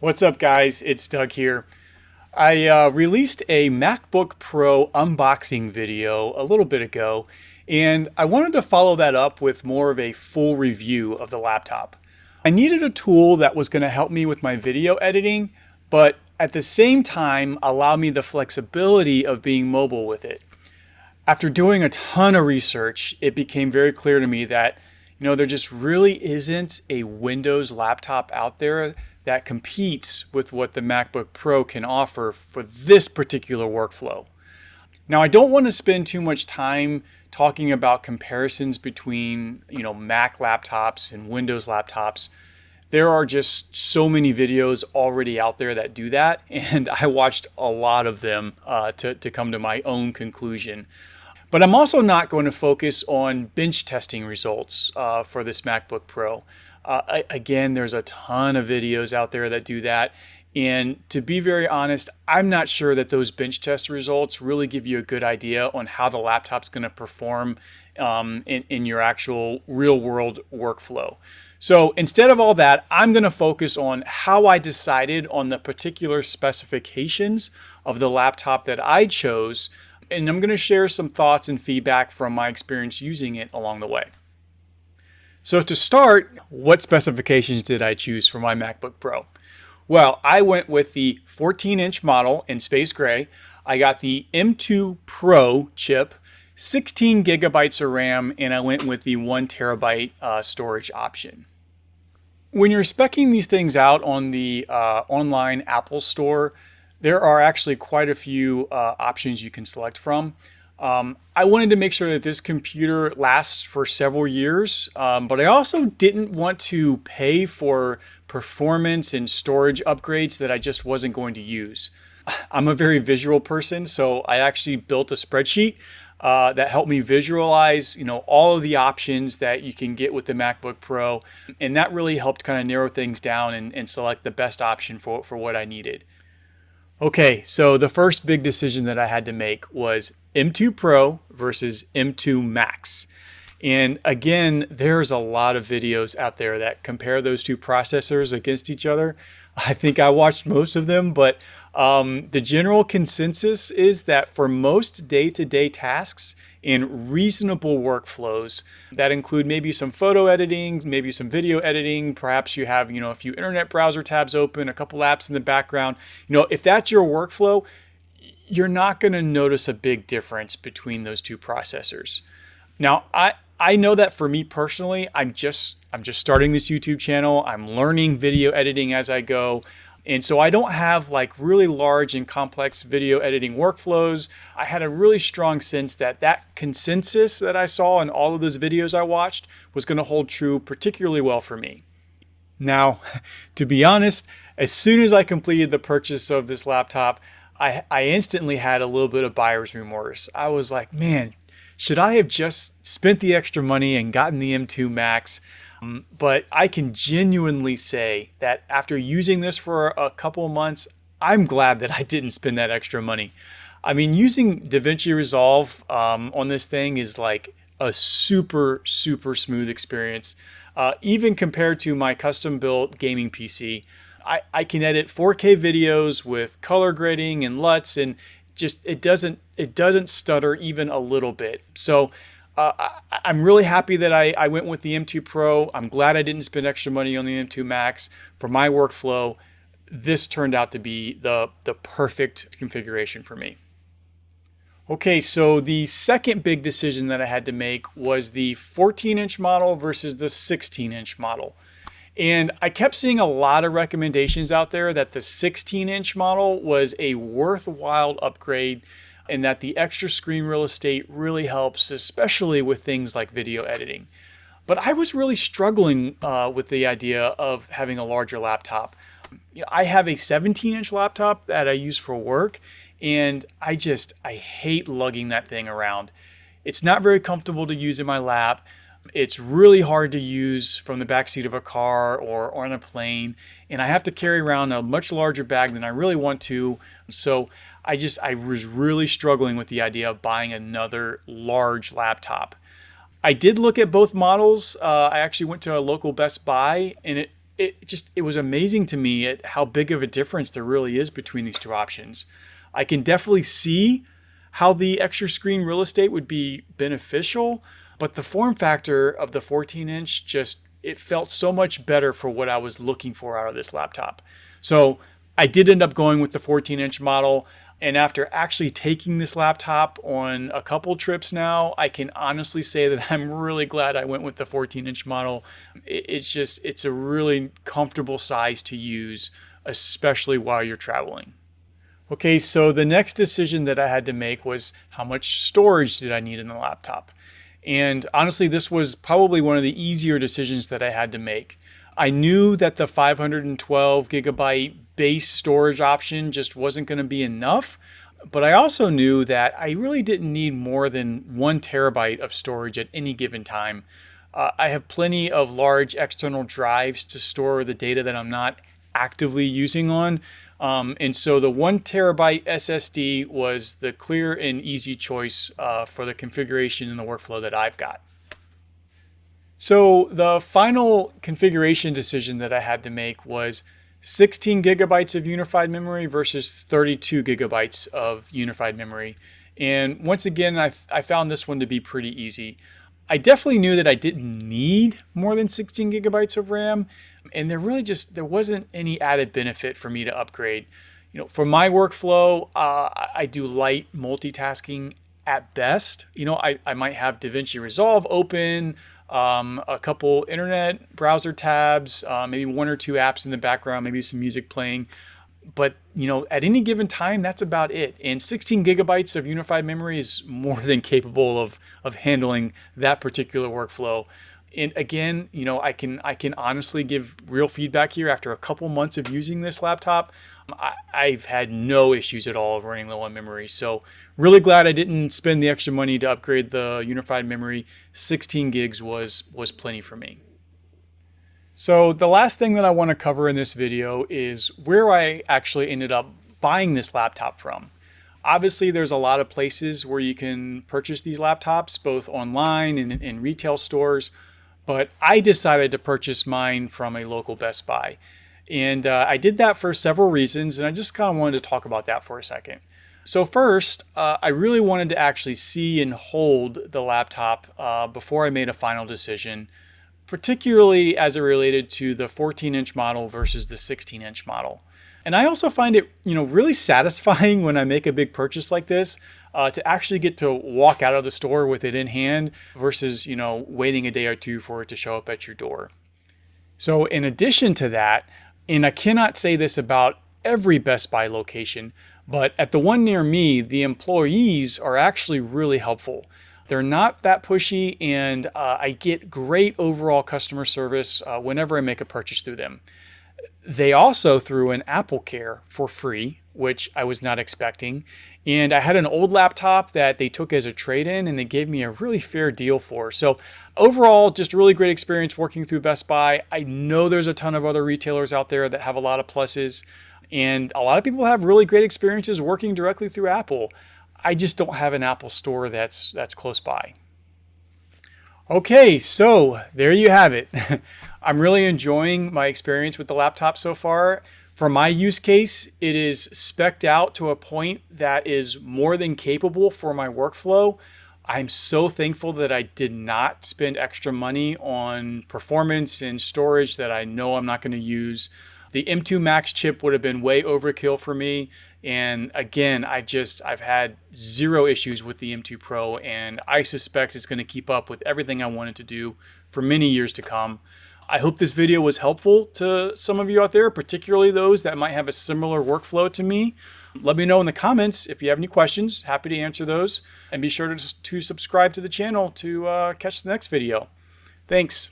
What's up, guys? It's Doug here. I released a MacBook Pro unboxing video a little bit ago, and I wanted to follow that up with more of a full review of the laptop. I needed a tool that was going to help me with my video editing, but at the same time allow me the flexibility of being mobile with it. After doing a ton of research, it became very clear to me that there just really isn't a Windows laptop out there that competes with what the MacBook Pro can offer for this particular workflow. Now, I don't want to spend too much time talking about comparisons between, Mac laptops and Windows laptops. There are just so many videos already out there that do that, and I watched a lot of them to come to my own conclusion. But I'm also not going to focus on bench testing results for this MacBook Pro. Again, there's a ton of videos out there that do that. And to be very honest, I'm not sure that those bench test results really give you a good idea on how the laptop's going to perform in your actual real world workflow. So instead of all that, I'm going to focus on how I decided on the particular specifications of the laptop that I chose. And I'm going to share some thoughts and feedback from my experience using it along the way. So to start, what specifications did I choose for my MacBook Pro? Well, I went with the 14-inch model in space gray. I got the M2 Pro chip, 16 gigabytes of RAM, and I went with the 1 terabyte storage option. When you're speccing these things out on the online Apple store, there are actually quite a few options you can select from. I wanted to make sure that this computer lasts for several years, but I also didn't want to pay for performance and storage upgrades that I just wasn't going to use. I'm a very visual person, so I actually built a spreadsheet that helped me visualize, all of the options that you can get with the MacBook Pro, and that really helped kind of narrow things down and select the best option for what I needed. Okay, so the first big decision that I had to make was M2 Pro versus M2 Max. And again, there's a lot of videos out there that compare those two processors against each other. I think I watched most of them, but the general consensus is that for most day-to-day tasks and reasonable workflows that include maybe some photo editing, maybe some video editing, perhaps you have, a few internet browser tabs open, a couple apps in the background. If that's your workflow, you're not going to notice a big difference between those two processors. Now, I know that for me personally, I'm just starting this YouTube channel. I'm learning video editing as I go. And so I don't have like really large and complex video editing workflows. I had a really strong sense that consensus that I saw in all of those videos I watched was going to hold true particularly well for me. Now, to be honest, as soon as I completed the purchase of this laptop, I instantly had a little bit of buyer's remorse. I was like, man, should I have just spent the extra money and gotten the M2 Max? But I can genuinely say that after using this for a couple of months, I'm glad that I didn't spend that extra money. I mean, using DaVinci Resolve on this thing is like a super, super smooth experience. Even compared to my custom-built gaming PC, I can edit 4K videos with color grading and LUTs, and just it doesn't stutter even a little bit. So I'm really happy that I went with the M2 Pro. I'm glad I didn't spend extra money on the M2 Max. For my workflow, this turned out to be the perfect configuration for me. Okay, so the second big decision that I had to make was the 14-inch model versus the 16-inch model. And I kept seeing a lot of recommendations out there that the 16-inch model was a worthwhile upgrade and that the extra screen real estate really helps, especially with things like video editing. But I was really struggling with the idea of having a larger laptop. I have a 17-inch laptop that I use for work, and I hate lugging that thing around. It's not very comfortable to use in my lap. It's really hard to use from the backseat of a car or on a plane, and I have to carry around a much larger bag than I really want to. So I was really struggling with the idea of buying another large laptop. I did look at both models. I actually went to a local Best Buy, and it was amazing to me at how big of a difference there really is between these two options. I can definitely see how the extra screen real estate would be beneficial, but the form factor of the 14-inch it felt so much better for what I was looking for out of this laptop. So I did end up going with the 14-inch model. And after actually taking this laptop on a couple trips now, I can honestly say that I'm really glad I went with the 14-inch model. It's a really comfortable size to use, especially while you're traveling. Okay, so the next decision that I had to make was how much storage did I need in the laptop? And honestly, this was probably one of the easier decisions that I had to make. I knew that the 512 gigabyte base storage option just wasn't going to be enough, but I also knew that I really didn't need more than 1 terabyte of storage at any given time. I have plenty of large external drives to store the data that I'm not actively using on. And so the 1 terabyte SSD was the clear and easy choice for the configuration and the workflow that I've got. So the final configuration decision that I had to make was 16 gigabytes of unified memory versus 32 gigabytes of unified memory. And once again, I found this one to be pretty easy. I definitely knew that I didn't need more than 16 gigabytes of RAM, and there wasn't any added benefit for me to upgrade. For my workflow, I do light multitasking at best. I might have DaVinci Resolve open, a couple internet browser tabs, maybe 1 or 2 apps in the background, maybe some music playing. But, at any given time, that's about it. And 16 gigabytes of unified memory is more than capable of handling that particular workflow. And again, I can honestly give real feedback here. After a couple months of using this laptop, I've had no issues at all of running low on memory. So really glad I didn't spend the extra money to upgrade the unified memory. 16 gigs was plenty for me. So the last thing that I want to cover in this video is where I actually ended up buying this laptop from. Obviously, there's a lot of places where you can purchase these laptops, both online and in retail stores, but I decided to purchase mine from a local Best Buy. And I did that for several reasons, and I just kind of wanted to talk about that for a second. So first, I really wanted to actually see and hold the laptop before I made a final decision, particularly as it related to the 14-inch model versus the 16-inch model. And I also find it, really satisfying when I make a big purchase like this to actually get to walk out of the store with it in hand versus, waiting a day or two for it to show up at your door. So in addition to that, and I cannot say this about every Best Buy location, but at the one near me, the employees are actually really helpful. They're not that pushy, and I get great overall customer service whenever I make a purchase through them. They also threw in Apple Care for free, which I was not expecting. And I had an old laptop that they took as a trade-in, and they gave me a really fair deal for. So overall, just a really great experience working through Best Buy. I know there's a ton of other retailers out there that have a lot of pluses, and a lot of people have really great experiences working directly through Apple. I just don't have an Apple store that's close by. Okay, so there you have it. I'm really enjoying my experience with the laptop so far. For my use case, it is spec'd out to a point that is more than capable for my workflow. I'm so thankful that I did not spend extra money on performance and storage that I know I'm not going to use. The M2 Max chip would have been way overkill for me. And again, I've had zero issues with the M2 Pro, and I suspect it's going to keep up with everything I wanted to do for many years to come. I hope this video was helpful to some of you out there, particularly those that might have a similar workflow to me. Let me know in the comments if you have any questions. Happy to answer those. And be sure to subscribe to the channel to catch the next video. Thanks.